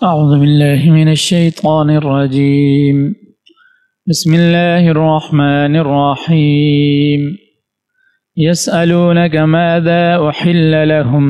أعوذ بالله من الشيطان الرجيم. بسم الله الرحمن الرحيم. يسألونك ماذا أحل لهم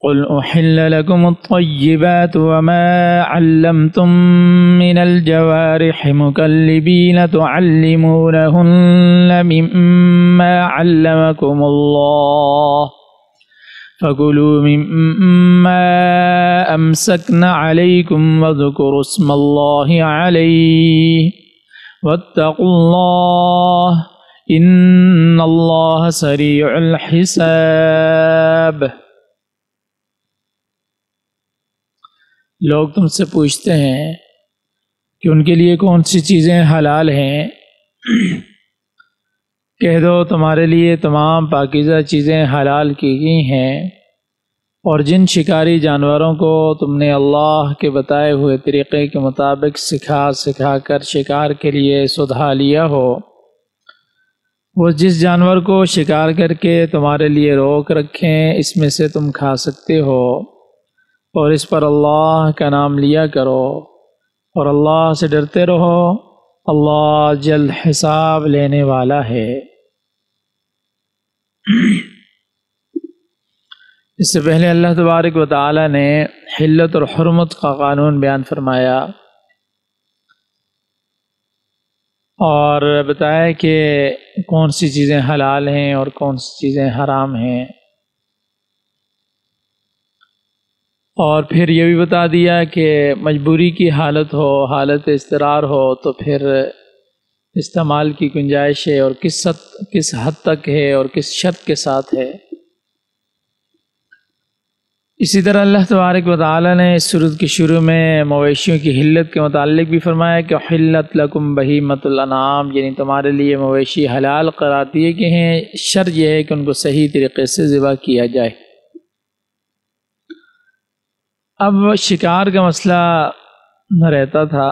قل أحل لكم الطيبات وما علمتم من الجوارح مكلبين تعلمونهن مما علمكم الله فكلوا مما أمسكن عليكم واذكروا اسم الله عليه واتقوا الله إن الله سريع الحساب۔ لوگ تم سے پوچھتے ہیں کہ ان کے لیے کون سی چیزیں حلال ہیں۔ کہہ دو تمہارے لیے تمام پاکیزہ چیزیں حلال کی گئی ہیں، اور جن شکاری جانوروں کو تم نے اللہ کے بتائے ہوئے طریقے کے مطابق سکھا کر شکار کے لیے سدھا لیا ہو، وہ جس جانور کو شکار کر کے تمہارے لیے روک رکھیں اس میں سے تم کھا سکتے ہو، اور اس پر اللہ کا نام لیا کرو اور اللہ سے ڈرتے رہو، اللہ جلد حساب لینے والا ہے۔ اس سے پہلے اللہ تبارک و تعالی نے حلت اور حرمت کا قانون بیان فرمایا اور بتایا کہ کون سی چیزیں حلال ہیں اور کون سی چیزیں حرام ہیں، اور پھر یہ بھی بتا دیا کہ مجبوری کی حالت ہو، حالت اضطرار ہو تو پھر استعمال کی گنجائش ہے، اور کس حد تک ہے اور کس شرط کے ساتھ ہے۔ اسی طرح اللہ تبارک و تعالی نے اس سورت کے شروع میں مویشیوں کی حلت کے متعلق بھی فرمایا کہ حلت لکم بہیمۃ الانعام، یعنی تمہارے لیے مویشی حلال قرار دیے گئے ہیں، شرط یہ ہے کہ ان کو صحیح طریقے سے ذبح کیا جائے۔ اب شکار کا مسئلہ نہ رہتا تھا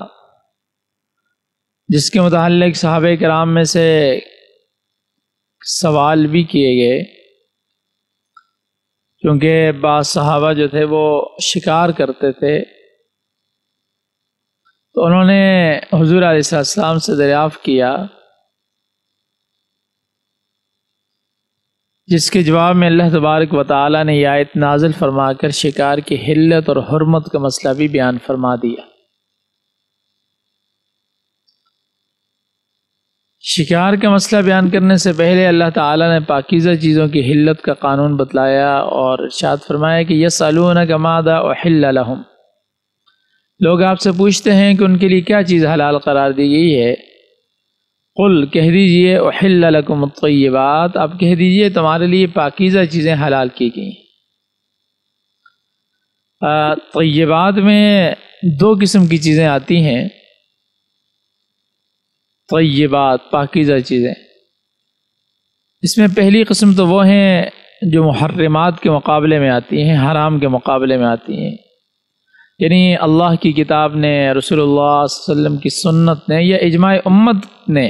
جس کے متعلق صحابہ کرام میں سے سوال بھی کیے گئے، کیونکہ بعض صحابہ جو تھے وہ شکار کرتے تھے، تو انہوں نے حضور علیہ السلام سے دریافت کیا، جس کے جواب میں اللہ تبارک و تعالی نے یہ آیت نازل فرما کر شکار کی حلت اور حرمت کا مسئلہ بھی بیان فرما دیا۔ شکار کا مسئلہ بیان کرنے سے پہلے اللہ تعالی نے پاکیزہ چیزوں کی حلت کا قانون بتلایا اور ارشاد فرمایا کہ یسألونک ماذا احل لهم، لوگ آپ سے پوچھتے ہیں کہ ان کے لیے کیا چیز حلال قرار دی گئی ہے۔ قل کہہ دیجئے احل لکم الطیبات، آپ کہہ دیجئے تمہارے لیے پاکیزہ چیزیں حلال کی گئی۔ طیبات میں دو قسم کی چیزیں آتی ہیں، طیبات پاکیزہ چیزیں۔ اس میں پہلی قسم تو وہ ہیں جو محرمات کے مقابلے میں آتی ہیں، حرام کے مقابلے میں آتی ہیں، یعنی اللہ کی کتاب نے، رسول اللہ صلی اللہ علیہ وسلم کی سنت نے یا اجماع امت نے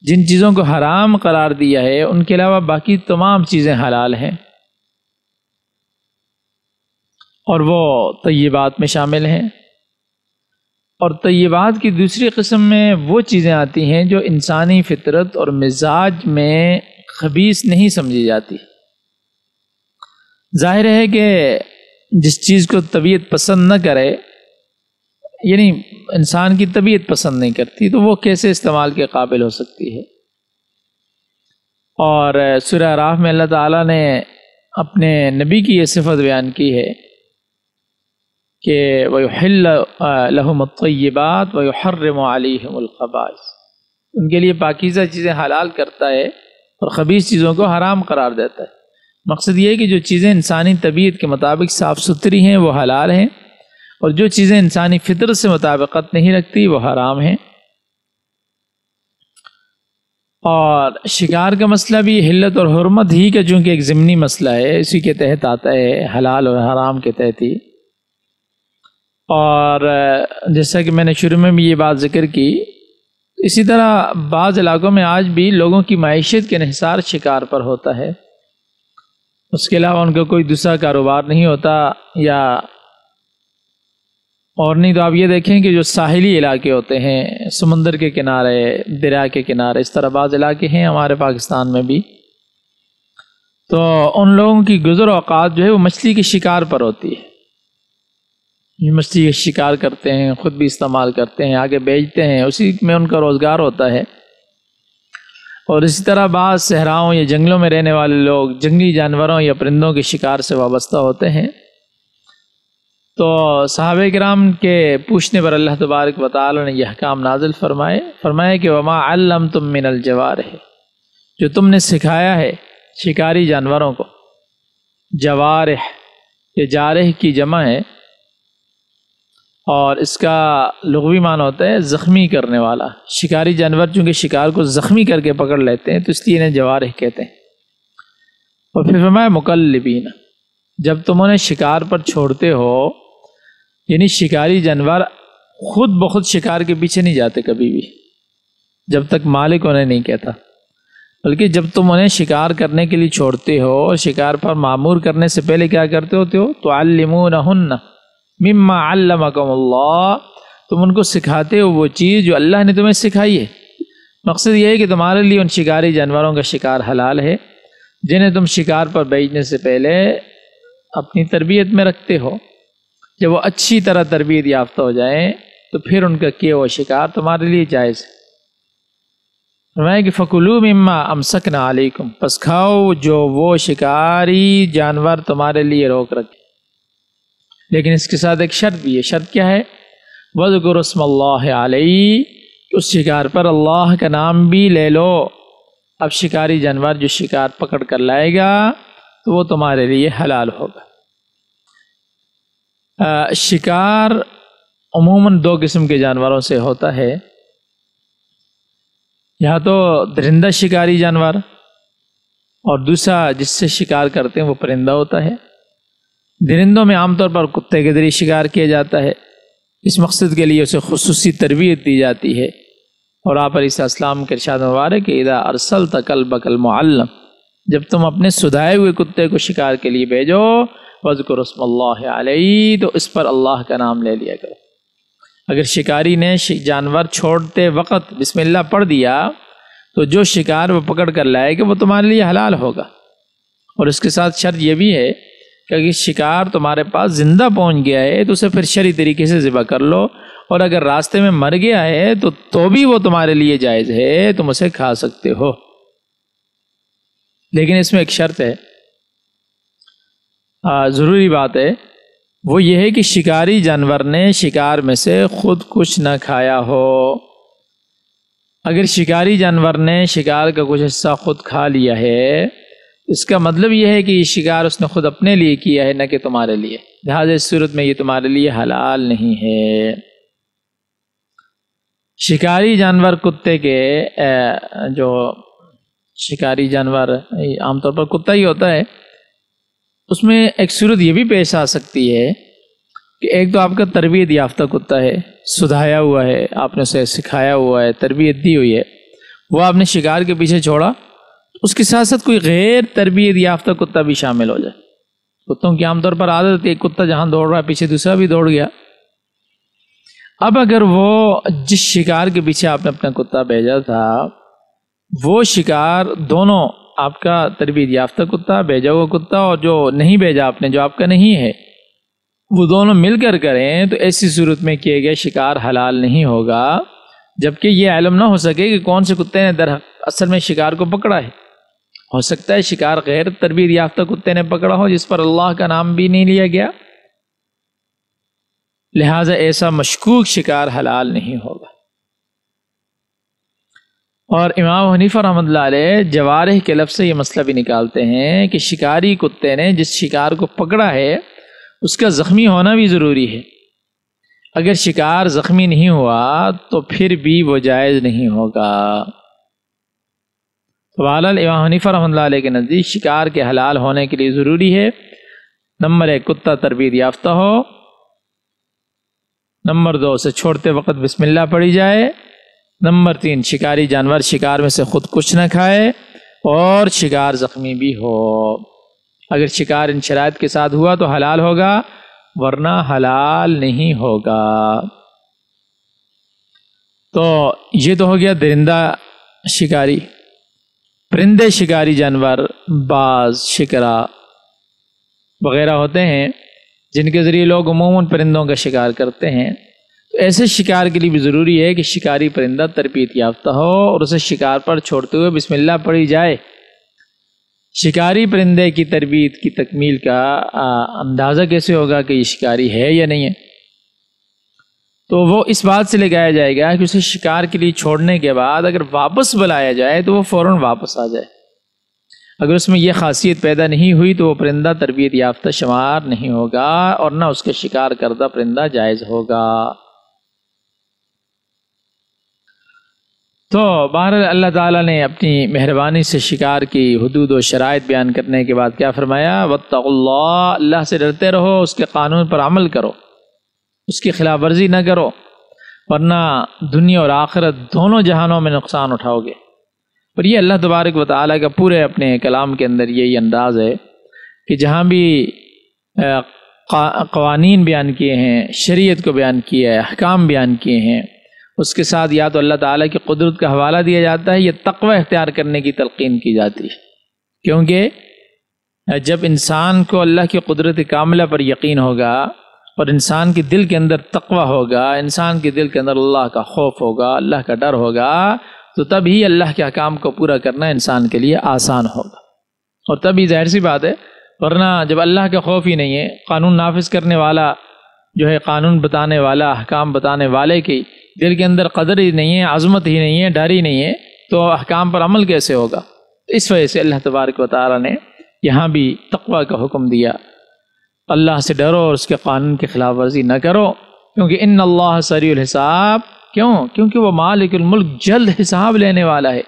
جن چیزوں کو حرام قرار دیا ہے ان کے علاوہ باقی تمام چیزیں حلال ہیں، اور وہ طیبات میں شامل ہیں۔ اور طیبات کی دوسری قسم میں وہ چیزیں آتی ہیں جو انسانی فطرت اور مزاج میں خبیث نہیں سمجھی جاتی۔ ظاہر ہے کہ جس چیز کو طبیعت پسند نہ کرے، یعنی انسان کی طبیعت پسند نہیں کرتی، تو وہ کیسے استعمال کے قابل ہو سکتی ہے۔ اور سورہ اعراف میں اللہ تعالیٰ نے اپنے نبی کی یہ صفت بیان کی ہے کہ وَيُحِلُّ لَهُمُ الطَّيِّبَاتُ وَيُحَرِّمُ عَلَيْهِمُ الْخَبَائِثَ، ان کے لیے پاکیزہ چیزیں حلال کرتا ہے اور خبیث چیزوں کو حرام قرار دیتا ہے۔ مقصد یہ ہے کہ جو چیزیں انسانی طبیعت کے مطابق صاف ستھری ہیں وہ حلال ہیں، اور جو چیزیں انسانی فطرت سے مطابقت نہیں رکھتی وہ حرام ہیں۔ اور شکار کا مسئلہ بھی حلت اور حرمت ہی کا چونکہ ایک ضمنی مسئلہ ہے، اسی کے تحت آتا ہے، حلال اور حرام کے تحت ہی۔ اور جیسا کہ میں نے شروع میں بھی یہ بات ذکر کی، اسی طرح بعض علاقوں میں آج بھی لوگوں کی معیشت کے انحصار شکار پر ہوتا ہے، اس کے علاوہ ان کا کوئی دوسرا کاروبار نہیں ہوتا، یا اور نہیں تو آپ یہ دیکھیں کہ جو ساحلی علاقے ہوتے ہیں، سمندر کے کنارے، دریا کے کنارے، اس طرح بعض علاقے ہیں ہمارے پاکستان میں بھی، تو ان لوگوں کی گزر اوقات جو ہے وہ مچھلی کے شکار پر ہوتی ہے۔ یہ مچھلی کا شکار کرتے ہیں، خود بھی استعمال کرتے ہیں، آگے بیچتے ہیں، اسی میں ان کا روزگار ہوتا ہے۔ اور اسی طرح بعض صحراؤں یا جنگلوں میں رہنے والے لوگ جنگلی جانوروں یا پرندوں کے شکار سے وابستہ ہوتے ہیں۔ تو صحابہ کرام کے پوچھنے پر اللہ تبارک و تعالی نے یہ احکام نازل فرمائے کہ وما علمتم من الجوارح، جو تم نے سکھایا ہے شکاری جانوروں کو۔ جوارح یہ جارح کی جمع ہے، اور اس کا لغوی معنی ہوتا ہے زخمی کرنے والا۔ شکاری جانور چونکہ شکار کو زخمی کر کے پکڑ لیتے ہیں تو اس لیے انہیں جوارح کہتے ہیں۔ اور پھر فرمایا مقلبین، جب تم انہیں شکار پر چھوڑتے ہو، یعنی شکاری جانور خود بخود شکار کے پیچھے نہیں جاتے کبھی بھی جب تک مالک انہیں نہیں کہتا، بلکہ جب تم انہیں شکار کرنے کے لیے چھوڑتے ہو اور شکار پر معمور کرنے سے پہلے کیا کرتے ہوتے ہو؟ تعلمونہن مما علمکم اللہ، تم ان کو سکھاتے ہو وہ چیز جو اللہ نے تمہیں سکھائی ہے۔ مقصد یہ ہے کہ تمہارے لیے ان شکاری جانوروں کا شکار حلال ہے جنہیں تم شکار پر بیچنے سے پہلے اپنی تربیت میں رکھتے ہو۔ جب وہ اچھی طرح تربیت یافتہ ہو جائیں تو پھر ان کا کیا ہوا شکار تمہارے لیے جائز ہے۔ فرمایا کہ فَكُلُوا مِمَّا أَمْسَكْنَا عَلَيْكُمْ، پس کھاؤ جو وہ شکاری جانور تمہارے لیے روک رکھے، لیکن اس کے ساتھ ایک شرط بھی ہے۔ شرط کیا ہے؟ وَاذْكُرُوا اسْمَ اللَّهِ عَلَيْهِ، اس شکار پر اللہ کا نام بھی لے لو۔ اب شکاری جانور جو شکار پکڑ کر لائے گا تو وہ تمہارے لیے حلال ہوگا۔ شکار عموماً دو قسم کے جانوروں سے ہوتا ہے، یا تو درندہ شکاری جانور، اور دوسرا جس سے شکار کرتے ہیں وہ پرندہ ہوتا ہے۔ درندوں میں عام طور پر کتے کے ذریعے شکار کیا جاتا ہے، اس مقصد کے لیے اسے خصوصی تربیت دی جاتی ہے، اور آپ علیہ السلام کے ارشاد مبارک کہ اذا ارسلت کلبک المعلم، جب تم اپنے سدھائے ہوئے کتے کو شکار کے لیے بھیجو، وَاذْكُرُوا اسْمَ اللَّهِ عَلَيْهِ، تو اس پر اللہ کا نام لے لیا کرو۔ اگر شکاری نے جانور چھوڑتے وقت بسم اللہ پڑھ دیا تو جو شکار وہ پکڑ کر لائے گا وہ تمہارے لیے حلال ہوگا۔ اور اس کے ساتھ شرط یہ بھی ہے کہ اگر شکار تمہارے پاس زندہ پہنچ گیا ہے تو اسے پھر شرعی طریقے سے ذبح کر لو، اور اگر راستے میں مر گیا ہے تو بھی وہ تمہارے لیے جائز ہے، تم اسے کھا سکتے ہو۔ لیکن اس میں ایک شرط ہے، ضروری بات ہے، وہ یہ ہے کہ شکاری جانور نے شکار میں سے خود کچھ نہ کھایا ہو۔ اگر شکاری جانور نے شکار کا کچھ حصہ خود کھا لیا ہے، اس کا مطلب یہ ہے کہ یہ شکار اس نے خود اپنے لیے کیا ہے، نہ کہ تمہارے لیے، لہٰذا اس صورت میں یہ تمہارے لیے حلال نہیں ہے۔ شکاری جانور کتے کے جو شکاری جانور عام طور پر کتا ہی ہوتا ہے، اس میں ایک صورت یہ بھی پیش آ سکتی ہے کہ ایک تو آپ کا تربیت یافتہ کتا ہے، سدھایا ہوا ہے، آپ نے اسے سکھایا ہوا ہے، تربیت دی ہوئی ہے، وہ آپ نے شکار کے پیچھے چھوڑا، اس کے ساتھ ساتھ کوئی غیر تربیت یافتہ کتا بھی شامل ہو جائے۔ کتوں کی عام طور پر عادت ہے ایک کتا جہاں دوڑ رہا ہے پیچھے دوسرا بھی دوڑ گیا۔ اب اگر وہ جس شکار کے پیچھے آپ نے اپنا کتا بھیجا تھا، وہ شکار دونوں آپ کا تربیت یافتہ کتا، بھیجا ہوا کتا، اور جو نہیں بھیجا آپ نے، جو آپ کا نہیں ہے، وہ دونوں مل کر کریں تو ایسی صورت میں کیے گئے شکار حلال نہیں ہوگا، جبکہ یہ علم نہ ہو سکے کہ کون سے کتے نے اصل میں شکار کو پکڑا ہے۔ ہو سکتا ہے شکار غیر تربیت یافتہ کتے نے پکڑا ہو جس پر اللہ کا نام بھی نہیں لیا گیا، لہٰذا ایسا مشکوک شکار حلال نہیں ہوگا۔ اور امام حنیفہ رحمۃ اللہ علیہ جوارح کے لفظ سے یہ مسئلہ بھی نکالتے ہیں کہ شکاری کتے نے جس شکار کو پکڑا ہے اس کا زخمی ہونا بھی ضروری ہے۔ اگر شکار زخمی نہیں ہوا تو پھر بھی وہ جائز نہیں ہوگا۔ تو بہرحال امام حنیفہ رحمۃ اللہ علیہ کے نزدیک شکار کے حلال ہونے کے لیے ضروری ہے نمبر 1 کتا تربیت یافتہ ہو، نمبر 2 اسے چھوڑتے وقت بسم اللہ پڑھی جائے، نمبر 3 شکاری جانور شکار میں سے خود کچھ نہ کھائے، اور شکار زخمی بھی ہو۔ اگر شکار ان شرائط کے ساتھ ہوا تو حلال ہوگا، ورنہ حلال نہیں ہوگا۔ تو یہ تو ہو گیا درندہ شکاری۔ پرندے شکاری جانور باز، شکرا وغیرہ ہوتے ہیں جن کے ذریعے لوگ عموماً پرندوں کا شکار کرتے ہیں، تو ایسے شکار کے لیے بھی ضروری ہے کہ شکاری پرندہ تربیت یافتہ ہو اور اسے شکار پر چھوڑتے ہوئے بسم اللہ پڑھی جائے۔ شکاری پرندے کی تربیت کی تکمیل کا اندازہ کیسے ہوگا کہ یہ شکاری ہے یا نہیں ہے؟ تو وہ اس بات سے لگایا جائے گا کہ اسے شکار کے لیے چھوڑنے کے بعد اگر واپس بلایا جائے تو وہ فوراً واپس آ جائے۔ اگر اس میں یہ خاصیت پیدا نہیں ہوئی تو وہ پرندہ تربیت یافتہ شمار نہیں ہوگا اور نہ اس کے شکار کردہ پرندہ جائز ہوگا۔ تو بہرحال اللہ تعالیٰ نے اپنی مہربانی سے شکار کی حدود و شرائط بیان کرنے کے بعد کیا فرمایا؟ واتقوا اللہ، اللہ سے ڈرتے رہو، اس کے قانون پر عمل کرو، اس کی خلاف ورزی نہ کرو، ورنہ دنیا اور آخرت دونوں جہانوں میں نقصان اٹھاؤ گے۔ اور یہ اللہ تبارک و تعالیٰ کا پورے اپنے کلام کے اندر یہی انداز ہے کہ جہاں بھی قوانین بیان کیے ہیں، شریعت کو بیان کیا ہے، احکام بیان کیے ہیں، اس کے ساتھ یا تو اللہ تعالیٰ کی قدرت کا حوالہ دیا جاتا ہے یا تقوی اختیار کرنے کی تلقین کی جاتی ہے، کیونکہ جب انسان کو اللہ کی قدرت کاملہ پر یقین ہوگا اور انسان کے دل کے اندر تقوی ہوگا، انسان کے دل کے اندر اللہ کا خوف ہوگا، اللہ کا ڈر ہوگا، تو تب ہی اللہ کے احکام کو پورا کرنا انسان کے لیے آسان ہوگا۔ اور تب ہی ظاہر سی بات ہے، ورنہ جب اللہ کا خوف ہی نہیں ہے، قانون نافذ کرنے والا جو ہے، قانون بتانے والا، احکام بتانے والے کی دل کے اندر قدر ہی نہیں ہے، عظمت ہی نہیں ہے، ڈر ہی نہیں ہے، تو احکام پر عمل کیسے ہوگا؟ اس وجہ سے اللہ تبارک و تعالیٰ نے یہاں بھی تقوی کا حکم دیا، اللہ سے ڈرو اور اس کے قانون کی خلاف ورزی نہ کرو، کیونکہ ان اللہ سریع الحساب۔ کیونکہ وہ مالک الملک جلد حساب لینے والا ہے،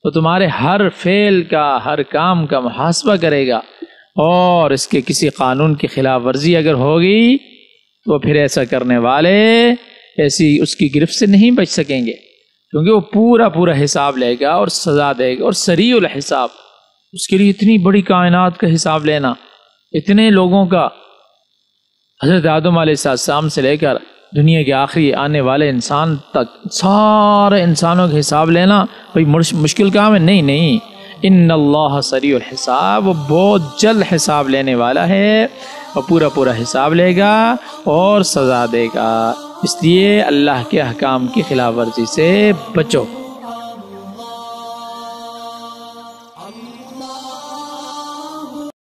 وہ تمہارے ہر فعل کا، ہر کام کا محاسبہ کرے گا، اور اس کے کسی قانون کی خلاف ورزی اگر ہوگی تو پھر ایسا کرنے والے ایسی اس کی گرفت سے نہیں بچ سکیں گے، کیونکہ وہ پورا حساب لے گا اور سزا دے گا۔ اور سریع الحساب، اس کے لیے اتنی بڑی کائنات کا حساب لینا، اتنے لوگوں کا، حضرت آدم علیہ السلام سے لے کر دنیا کے آخری آنے والے انسان تک سارے انسانوں کا حساب لینا کوئی مشکل کام ہے؟ نہیں، ان اللہ سریع الحساب، وہ بہت جلد حساب لینے والا ہے اور پورا حساب لے گا اور سزا دے گا۔ اس لیے اللہ کے احکام کی خلاف ورزی سے بچو۔